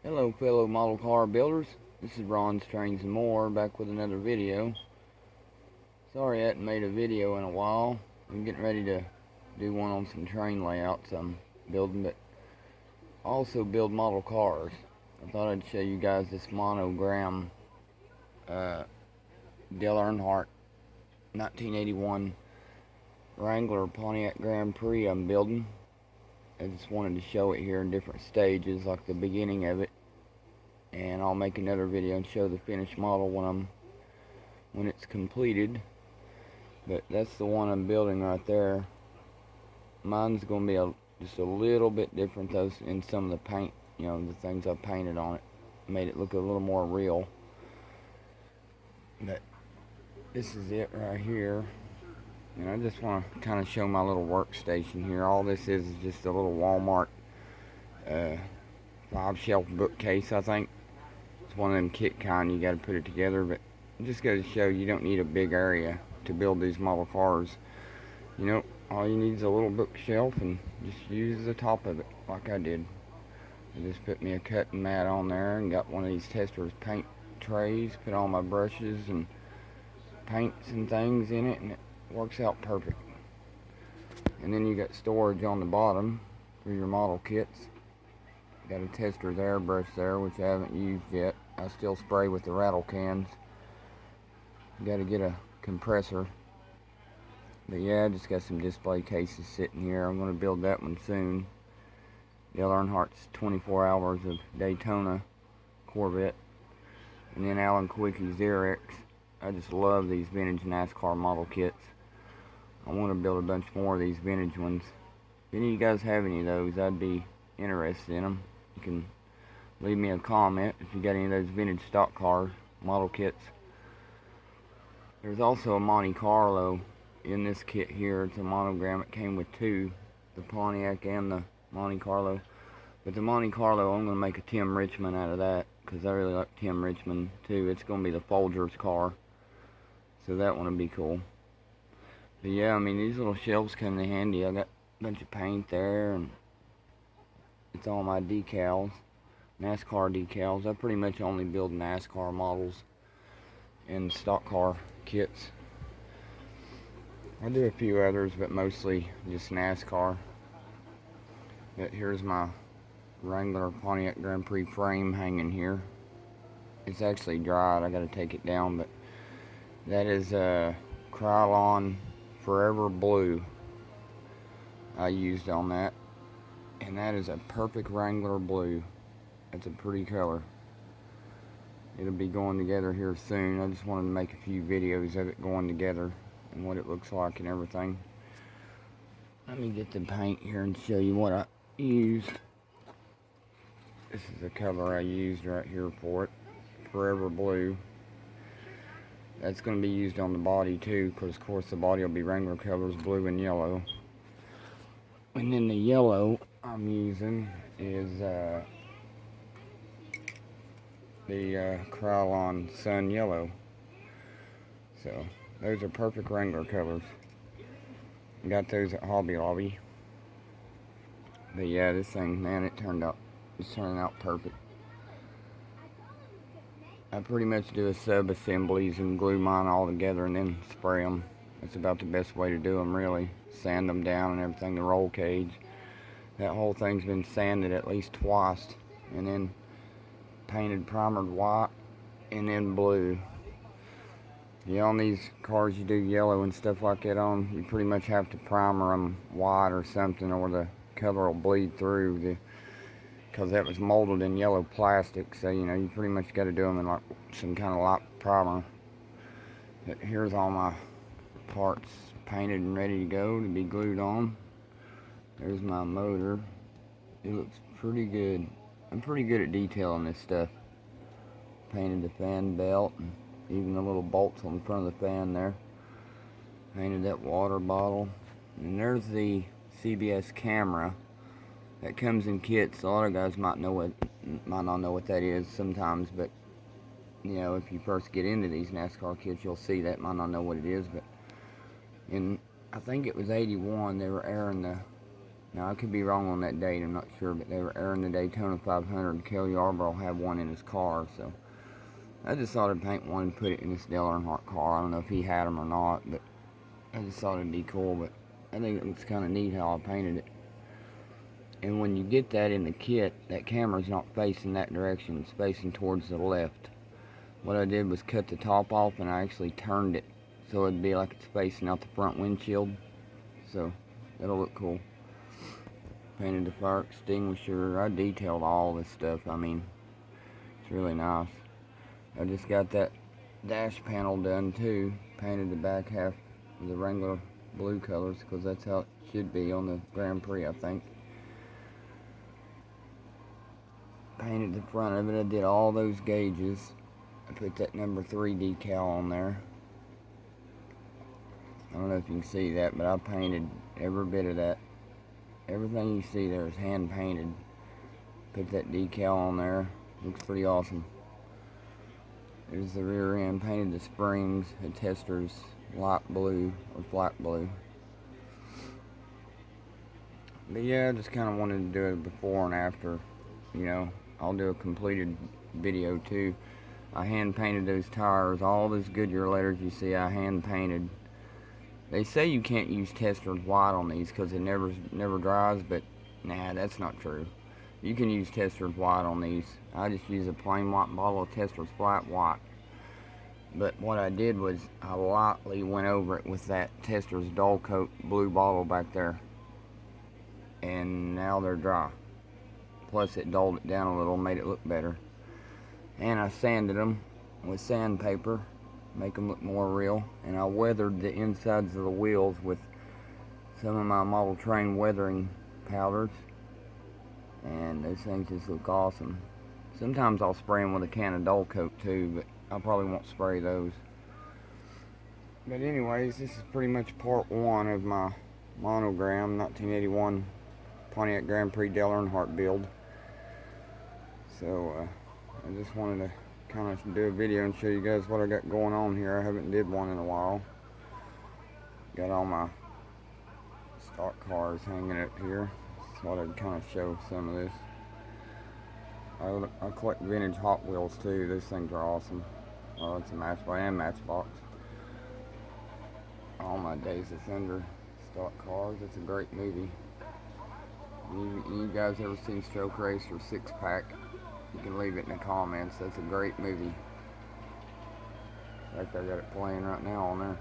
Hello fellow model car builders, this is Ron's Trains and More, back with another video. Sorry I hadn't made a video in a while. I'm getting ready to do one on some train layouts I'm building, but I also build model cars. I thought I'd show you guys this Monogram Dale Earnhardt 1981 Wrangler Pontiac Grand Prix I'm building. I just wanted to show it here in different stages, like the beginning of it, and I'll make another video and show the finished model when it's completed. But that's the one I'm building right there. Mine's going to be just a little bit different though in some of the paint, the things I painted on it made it look a little more real. But this is it right here. And I just want to kind of show my little workstation here. All this is just a little Walmart 5-shelf bookcase, I think. It's one of them kit kind, you got to put it together. But it just goes to show you don't need a big area to build these model cars. All you need is a little bookshelf, and just use the top of it like I did. I just put me a cutting mat on there and got one of these Testors paint trays, put all my brushes and paints and things in it, and it works out perfect. And then you got storage on the bottom for your model kits. Got a Testors airbrush there, which I haven't used yet. I still spray with the rattle cans. Got to get a compressor. But yeah, I just got some display cases sitting here. I'm going to build that one soon. Dale Earnhardt's 24 Hours of Daytona Corvette. And then Alan Quicky's Xerox. I just love these vintage NASCAR model kits. I want to build a bunch more of these vintage ones. If any of you guys have any of those, I'd be interested in them. You can leave me a comment if you got any of those vintage stock car model kits. There's also a Monte Carlo in this kit here. It's a Monogram. It came with two, the Pontiac and the Monte Carlo. But the Monte Carlo, I'm going to make a Tim Richmond out of that, because I really like Tim Richmond too. It's going to be the Folgers car, so that one will be cool. But yeah, these little shelves come in handy. I got a bunch of paint there, and it's all my decals, NASCAR decals. I pretty much only build NASCAR models and stock car kits. I do a few others, but mostly just NASCAR. But here's my Wrangler Pontiac Grand Prix frame hanging here. It's actually dried. I got to take it down, but that is Krylon Forever Blue I used on that, and that is a perfect Wrangler blue. That's a pretty color. It'll be going together here soon. I just wanted to make a few videos of it going together and what it looks like and everything. Let me get the paint here and show you what I used. This is the color I used right here for it, Forever Blue. That's going to be used on the body too, because of course the body will be Wrangler colors, blue and yellow. And then the yellow I'm using is the Krylon Sun Yellow. So those are perfect Wrangler colors. Got those at Hobby Lobby. But yeah, this thing, man, it's turning out perfect. I pretty much do a sub-assemblies and glue mine all together and then spray them. That's about the best way to do them, really. Sand them down and everything, the roll cage. That whole thing's been sanded at least twice, and then painted primered white and then blue. Yeah, on these cars you do yellow and stuff like that on, you pretty much have to primer them white or something, or the color will bleed through, because that was molded in yellow plastic. So you pretty much got to do them in like some kind of light primer. But here's all my parts painted and ready to go to be glued on. There's my motor. It looks pretty good. I'm pretty good at detailing this stuff. Painted the fan belt and even the little bolts on the front of the fan there. Painted that water bottle. And there's the CBS camera that comes in kits. A lot of guys might not know what that is sometimes, but if you first get into these NASCAR kits, you'll see that. Might not know what it is, but I think it was 81, they were airing the Now, I could be wrong on that date, I'm not sure, but they were airing the Daytona 500. Kelly Yarborough had one in his car, so I just thought I'd paint one and put it in this Dale Earnhardt car. I don't know if he had them or not, but I just thought it'd be cool. But I think it looks kind of neat how I painted it. And when you get that in the kit, that camera's not facing that direction, it's facing towards the left. What I did was cut the top off, and I actually turned it so it'd be like it's facing out the front windshield. So that'll look cool. Painted the fire extinguisher. I detailed all this stuff. I mean, it's really nice. I just got that dash panel done too. Painted the back half with the Wrangler blue colors because that's how it should be on the Grand Prix, I think. Painted the front of it. I did all those gauges. I put that number 3 decal on there. I don't know if you can see that, but I painted every bit of that. Everything you see there is hand painted. Put that decal on there. Looks pretty awesome. There's the rear end. Painted the springs, the testers light blue or flat blue. But yeah, I just kind of wanted to do it before and after. You know, I'll do a completed video too. I hand painted those tires. All those Goodyear letters you see, I hand painted. They say you can't use Testors white on these because it never dries, but nah, that's not true. You can use Testors white on these. I just use a plain white bottle of Testors flat white. But what I did was I lightly went over it with that Testors dull coat blue bottle back there. And now they're dry. Plus it dulled it down a little, made it look better. And I sanded them with sandpaper. Make them look more real, and I weathered the insides of the wheels with some of my model train weathering powders, and those things just look awesome. Sometimes I'll spray them with a can of dull coat too, but I probably won't spray those. But anyways, this is pretty much part 1 of my Monogram 1981 Pontiac Grand Prix Dale Earnhardt build. So I just wanted to kind of do a video and show you guys what I got going on here. I haven't did one in a while. Got all my stock cars hanging up here. Thought I'd kind of show some of this. I collect vintage Hot Wheels too. Those things are awesome. Well, it's a Matchbox and Matchbox. All my Days of Thunder stock cars. It's a great movie. You guys ever seen Stroke Race or Six Pack? You can leave it in the comments. That's a great movie. In fact, I got it playing right now on there.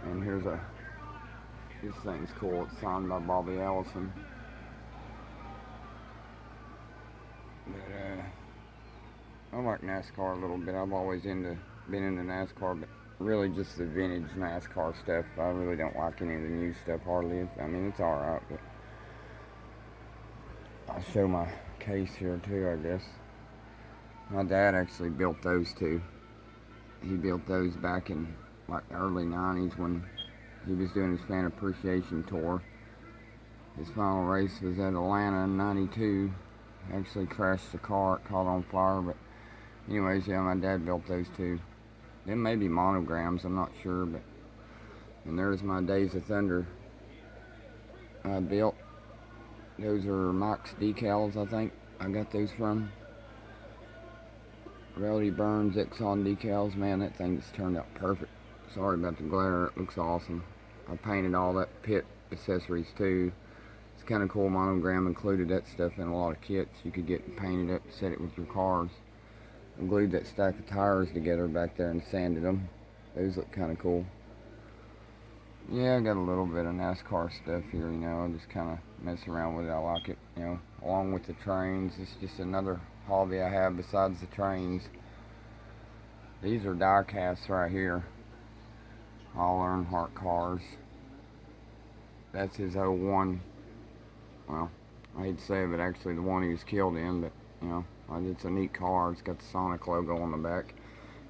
And here's this thing's cool. It's signed by Bobby Allison. But I like NASCAR a little bit. I've always been into NASCAR, but really just the vintage NASCAR stuff. I really don't like any of the new stuff hardly. I mean, it's alright, but I'll show my case here too, I guess. My dad actually built those two. He built those back in like the early 90s when he was doing his fan appreciation tour. His final race was at Atlanta in 92. Actually crashed the car, it caught on fire, but anyways, yeah, my dad built those two. Them may be monograms, I'm not sure, but and there's my Days of Thunder I built. Those are Mike's decals, I think. I got those from Rowdy Burns Exxon decals. Man, that thing just turned out perfect. Sorry about the glare, it looks awesome. I painted all that pit accessories too. It's kind of cool. Monogram included that stuff in a lot of kits. You could get painted up, set it with your cars. I glued that stack of tires together back there and sanded them. Those look kind of cool. Yeah, I got a little bit of NASCAR stuff here, you know. I just kind of mess around with it. I like it, you know, along with the trains. It's just another hobby I have besides the trains. These are die casts right here. All Earnhardt cars. That's his '01. Well, I hate to say it, but actually the one he was killed in, but, you know, it's a neat car. It's got the Sonic logo on the back.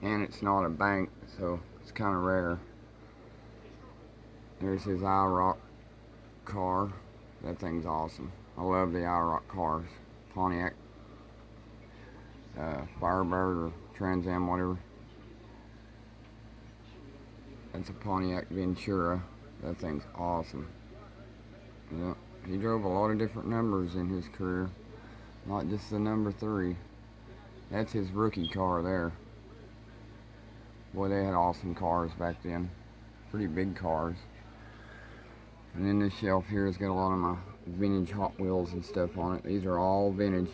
And it's not a bank, so it's kind of rare. There's his IROC car. That thing's awesome. I love the IROC cars. Pontiac Firebird or Trans Am, whatever. That's a Pontiac Ventura. That thing's awesome. Yeah, he drove a lot of different numbers in his career, not just the number 3. That's his rookie car there. Boy, they had awesome cars back then. Pretty big cars. And then this shelf here has got a lot of my vintage Hot Wheels and stuff on it. These are all vintage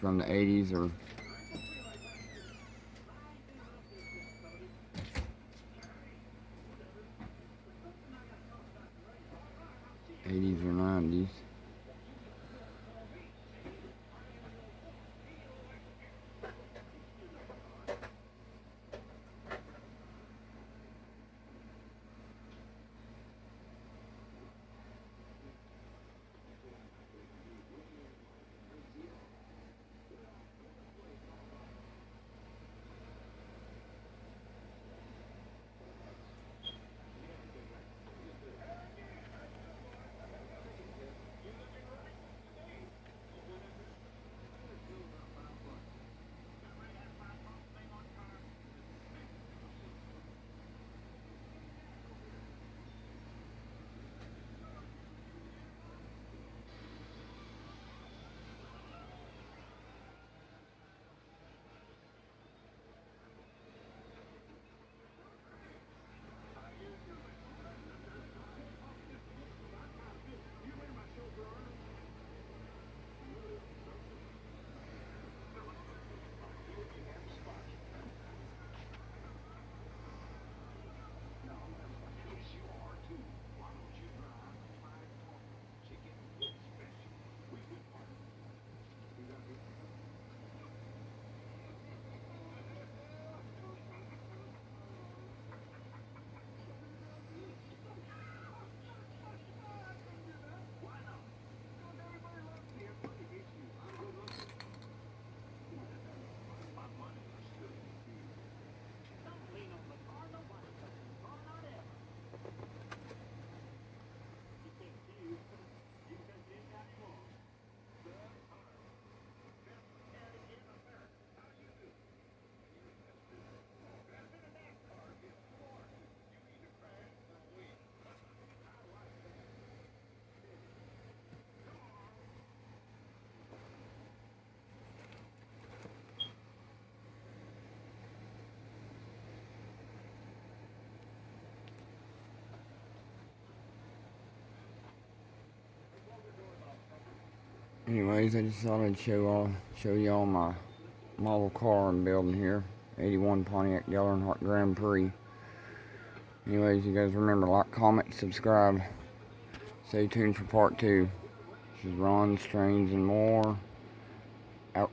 from the 80s or '80s or '90s. Anyways, I just thought I'd show y'all my model car I'm building here. 81 Pontiac Earnhardt Grand Prix. Anyways, you guys remember, like, comment, subscribe. Stay tuned for part 2. This is Ron, Strange, and More. Out.